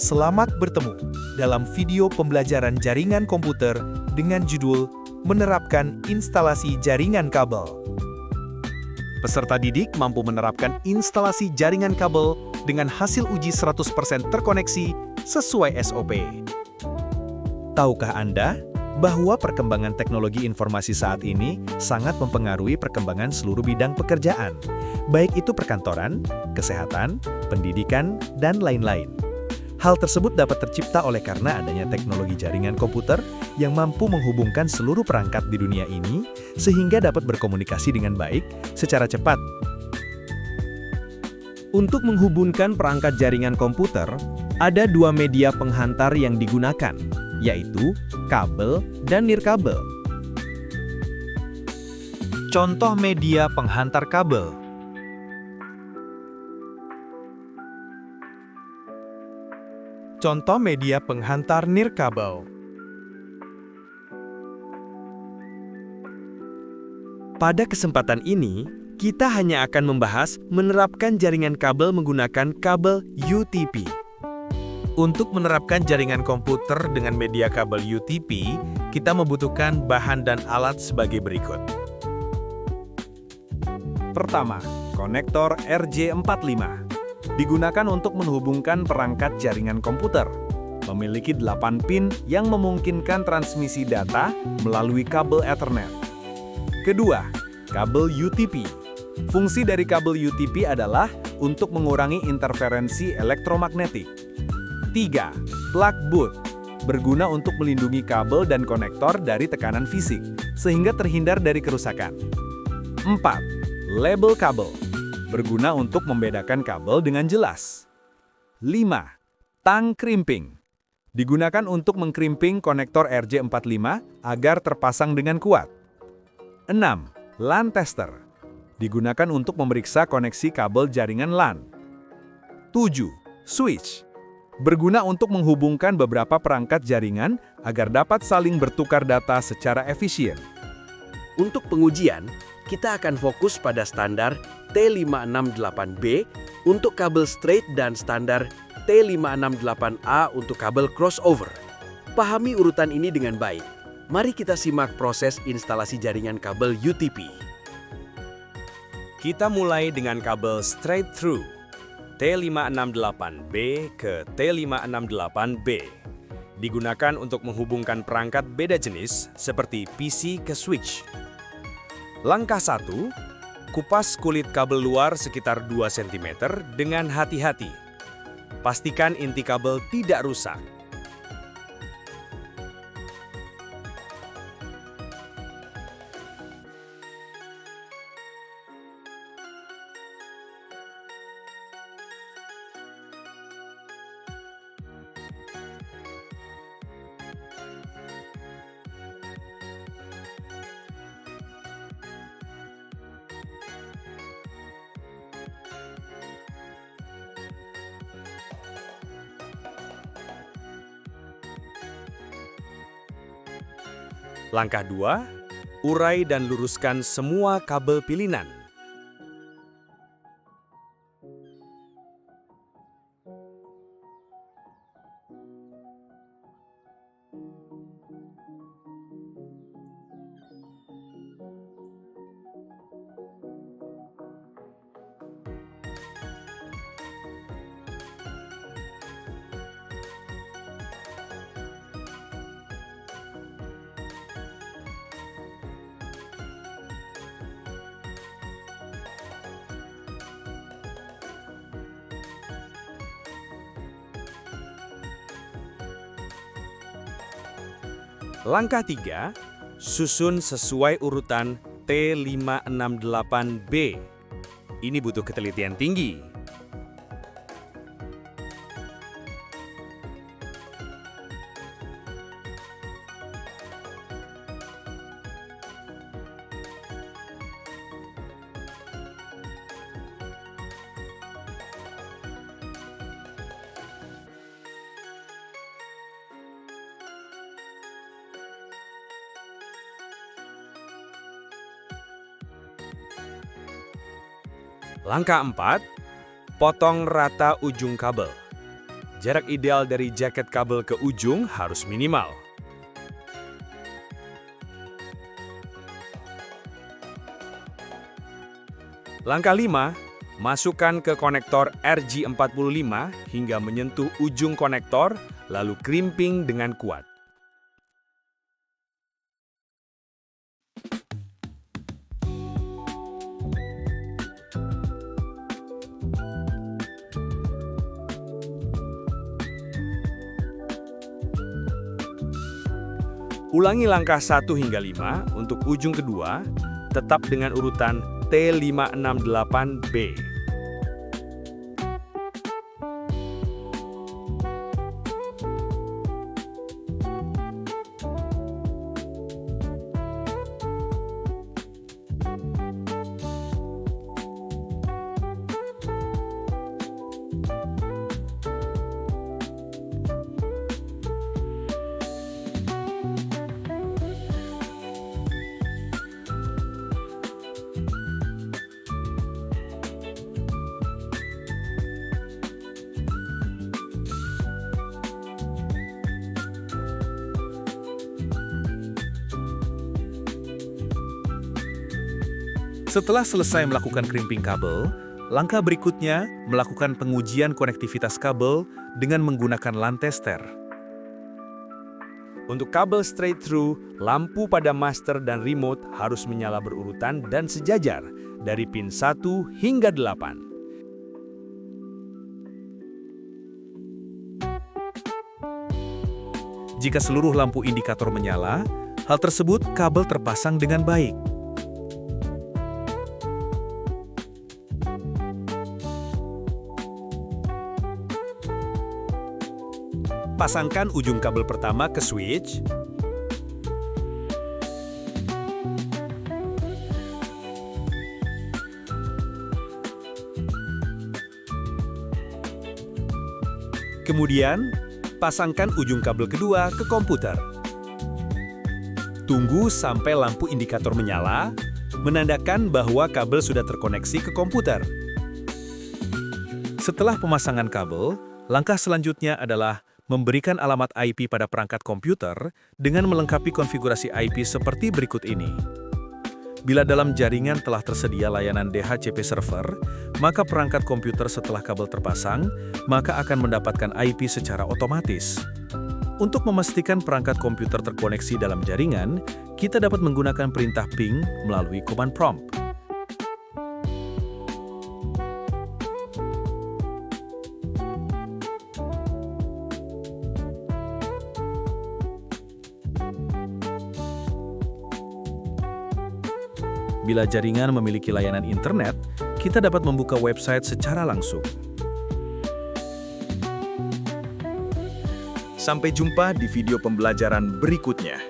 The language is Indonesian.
Selamat bertemu dalam video pembelajaran jaringan komputer dengan judul Menerapkan Instalasi Jaringan Kabel. Peserta didik mampu menerapkan instalasi jaringan kabel dengan hasil uji 100% terkoneksi sesuai SOP. Tahukah Anda bahwa perkembangan teknologi informasi saat ini sangat mempengaruhi perkembangan seluruh bidang pekerjaan, baik itu perkantoran, kesehatan, pendidikan, dan lain-lain. Hal tersebut dapat tercipta oleh karena adanya teknologi jaringan komputer yang mampu menghubungkan seluruh perangkat di dunia ini sehingga dapat berkomunikasi dengan baik secara cepat. Untuk menghubungkan perangkat jaringan komputer, ada dua media penghantar yang digunakan, yaitu kabel dan nirkabel. Contoh media penghantar kabel. Contoh media penghantar nirkabel. Pada kesempatan ini, kita hanya akan membahas menerapkan jaringan kabel menggunakan kabel UTP. Untuk menerapkan jaringan komputer dengan media kabel UTP, kita membutuhkan bahan dan alat sebagai berikut. Pertama, konektor RJ45. Digunakan untuk menghubungkan perangkat jaringan komputer. Memiliki 8 pin yang memungkinkan transmisi data melalui kabel Ethernet. Kedua, kabel UTP. Fungsi dari kabel UTP adalah untuk mengurangi interferensi elektromagnetik. 3. Plug boot. Berguna untuk melindungi kabel dan konektor dari tekanan fisik, sehingga terhindar dari kerusakan. 4. Label kabel. Berguna untuk membedakan kabel dengan jelas. 5. Tang crimping. Digunakan untuk mengkrimping konektor RJ45 agar terpasang dengan kuat. 6. LAN tester. Digunakan untuk memeriksa koneksi kabel jaringan LAN. 7. Switch. Berguna untuk menghubungkan beberapa perangkat jaringan agar dapat saling bertukar data secara efisien. Untuk pengujian, kita akan fokus pada standar T568B untuk kabel straight dan standar T568A untuk kabel crossover. Pahami urutan ini dengan baik. Mari kita simak proses instalasi jaringan kabel UTP. Kita mulai dengan kabel straight through T568B ke T568B. Digunakan untuk menghubungkan perangkat beda jenis seperti PC ke switch. Langkah 1, kupas kulit kabel luar sekitar 2 cm dengan hati-hati. Pastikan inti kabel tidak rusak. Langkah 2, urai dan luruskan semua kabel pilihan. Langkah 3, susun sesuai urutan T568B. Ini butuh ketelitian tinggi. Langkah 4, potong rata ujung kabel. Jarak ideal dari jaket kabel ke ujung harus minimal. Langkah 5, masukkan ke konektor RJ45 hingga menyentuh ujung konektor, lalu crimping dengan kuat. Ulangi langkah 1 hingga 5 untuk ujung kedua, tetap dengan urutan T568B. Setelah selesai melakukan crimping kabel, langkah berikutnya melakukan pengujian konektivitas kabel dengan menggunakan LAN tester. Untuk kabel straight through, lampu pada master dan remote harus menyala berurutan dan sejajar dari pin 1 hingga 8. Jika seluruh lampu indikator menyala, hal tersebut kabel terpasang dengan baik. Pasangkan ujung kabel pertama ke switch. Kemudian, pasangkan ujung kabel kedua ke komputer. Tunggu sampai lampu indikator menyala, menandakan bahwa kabel sudah terkoneksi ke komputer. Setelah pemasangan kabel, langkah selanjutnya adalah memberikan alamat IP pada perangkat komputer dengan melengkapi konfigurasi IP seperti berikut ini. Bila dalam jaringan telah tersedia layanan DHCP server, maka perangkat komputer setelah kabel terpasang, maka akan mendapatkan IP secara otomatis. Untuk memastikan perangkat komputer terkoneksi dalam jaringan, kita dapat menggunakan perintah ping melalui command prompt. Bila jaringan memiliki layanan internet, kita dapat membuka website secara langsung. Sampai jumpa di video pembelajaran berikutnya.